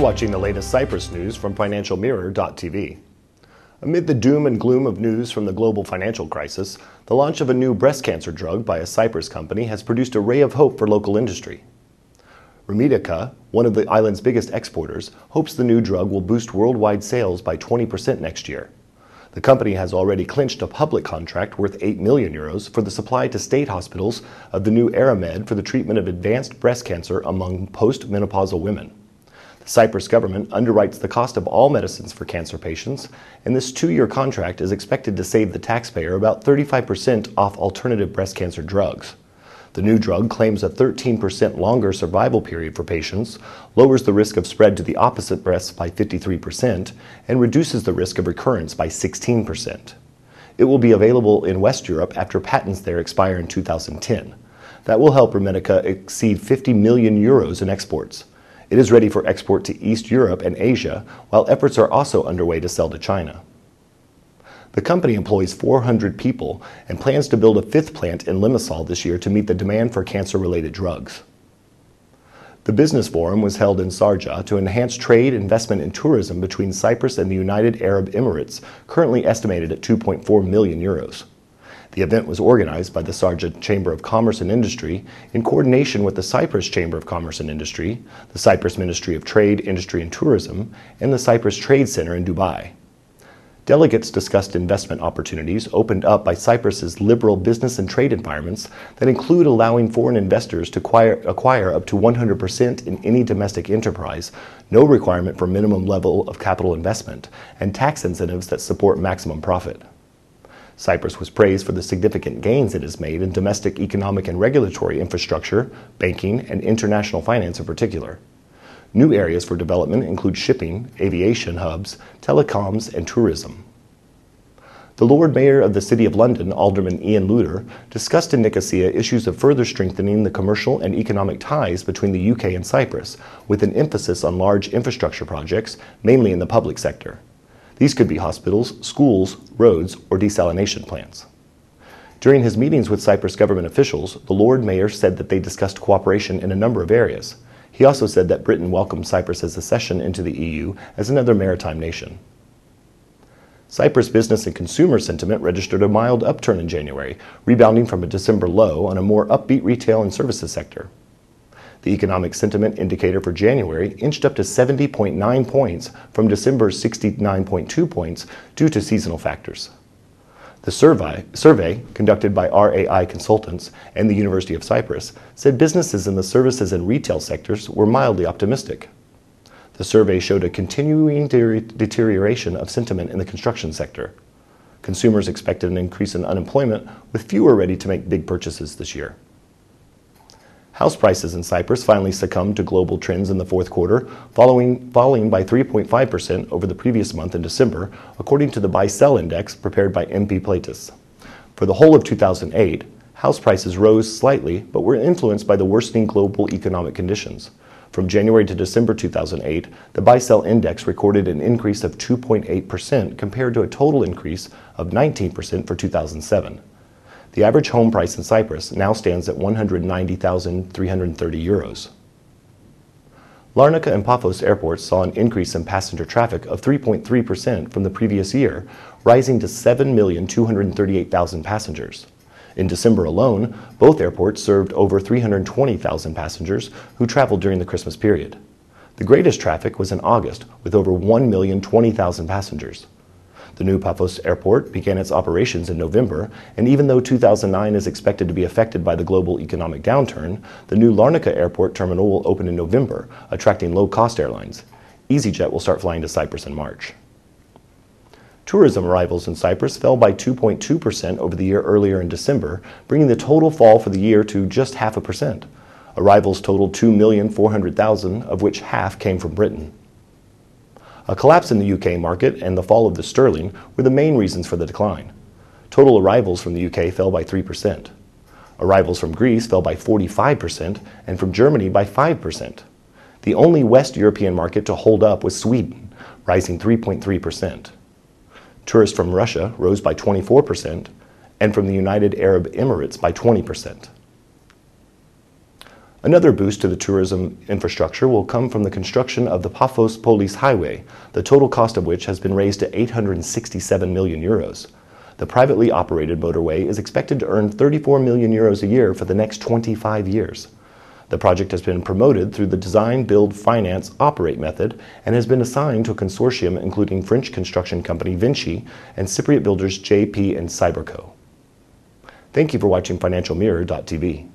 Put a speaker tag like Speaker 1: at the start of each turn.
Speaker 1: watching the latest Cyprus news from FinancialMirror.tv. Amid the doom and gloom of news from the global financial crisis, the launch of a new breast cancer drug by a Cyprus company has produced a ray of hope for local industry. Remedica, one of the island's biggest exporters, hopes the new drug will boost worldwide sales by 20% next year. The company has already clinched a public contract worth €8 million for the supply to state hospitals of the new Aramed for the treatment of advanced breast cancer among post-menopausal women. The Cyprus government underwrites the cost of all medicines for cancer patients, and this 2-year contract is expected to save the taxpayer about 35% off alternative breast cancer drugs. The new drug claims a 13% longer survival period for patients, lowers the risk of spread to the opposite breast by 53%, and reduces the risk of recurrence by 16%. It will be available in West Europe after patents there expire in 2010. That will help Remedica exceed €50 million in exports. It is ready for export to East Europe and Asia, while efforts are also underway to sell to China. The company employs 400 people and plans to build a 5th plant in Limassol this year to meet the demand for cancer-related drugs. The business forum was held in Sharjah to enhance trade, investment, and tourism between Cyprus and the United Arab Emirates, currently estimated at €2.4 million. The event was organized by the Sharjah Chamber of Commerce and Industry in coordination with the Cyprus Chamber of Commerce and Industry, the Cyprus Ministry of Trade, Industry and Tourism, and the Cyprus Trade Center in Dubai. Delegates discussed investment opportunities opened up by Cyprus's liberal business and trade environments that include allowing foreign investors to acquire up to 100% in any domestic enterprise, no requirement for minimum level of capital investment, and tax incentives that support maximum profit. Cyprus was praised for the significant gains it has made in domestic economic and regulatory infrastructure, banking, and international finance in particular. New areas for development include shipping, aviation hubs, telecoms, and tourism. The Lord Mayor of the City of London, Alderman Ian Luter, discussed in Nicosia issues of further strengthening the commercial and economic ties between the UK and Cyprus, with an emphasis on large infrastructure projects, mainly in the public sector. These could be hospitals, schools, roads, or desalination plants. During his meetings with Cyprus government officials, the Lord Mayor said that they discussed cooperation in a number of areas. He also said that Britain welcomed Cyprus's accession into the EU as another maritime nation. Cyprus business and consumer sentiment registered a mild upturn in January, rebounding from a December low on a more upbeat retail and services sector. The economic sentiment indicator for January inched up to 70.9 points from December's 69.2 points due to seasonal factors. The survey, conducted by RAI Consultants and the University of Cyprus, said businesses in the services and retail sectors were mildly optimistic. The survey showed a continuing deterioration of sentiment in the construction sector. Consumers expected an increase in unemployment, with fewer ready to make big purchases this year. House prices in Cyprus finally succumbed to global trends in the fourth quarter, falling by 3.5% over the previous month in December, according to the buy-sell index prepared by MP Platus. For the whole of 2008, house prices rose slightly but were influenced by the worsening global economic conditions. From January to December 2008, the buy-sell index recorded an increase of 2.8% compared to a total increase of 19% for 2007. The average home price in Cyprus now stands at €190,330. Larnaca and Paphos airports saw an increase in passenger traffic of 3.3% from the previous year, rising to 7,238,000 passengers. In December alone, both airports served over 320,000 passengers who traveled during the Christmas period. The greatest traffic was in August, with over 1,020,000 passengers. The new Paphos airport began its operations in November, and even though 2009 is expected to be affected by the global economic downturn, the new Larnaca airport terminal will open in November, attracting low-cost airlines. EasyJet will start flying to Cyprus in March. Tourism arrivals in Cyprus fell by 2.2% over the year earlier in December, bringing the total fall for the year to just 0.5%. Arrivals totaled 2,400,000, of which half came from Britain. A collapse in the UK market and the fall of the sterling were the main reasons for the decline. Total arrivals from the UK fell by 3%. Arrivals from Greece fell by 45% and from Germany by 5%. The only West European market to hold up was Sweden, rising 3.3%. Tourists from Russia rose by 24% and from the United Arab Emirates by 20%. Another boost to the tourism infrastructure will come from the construction of the Paphos-Polis Highway, the total cost of which has been raised to 867 million euros. The privately operated motorway is expected to earn 34 million euros a year for the next 25 years. The project has been promoted through the design, build, finance, operate method and has been assigned to a consortium including French construction company Vinci and Cypriot builders JP and Cyberco. Thank you for watching FinancialMirror.tv.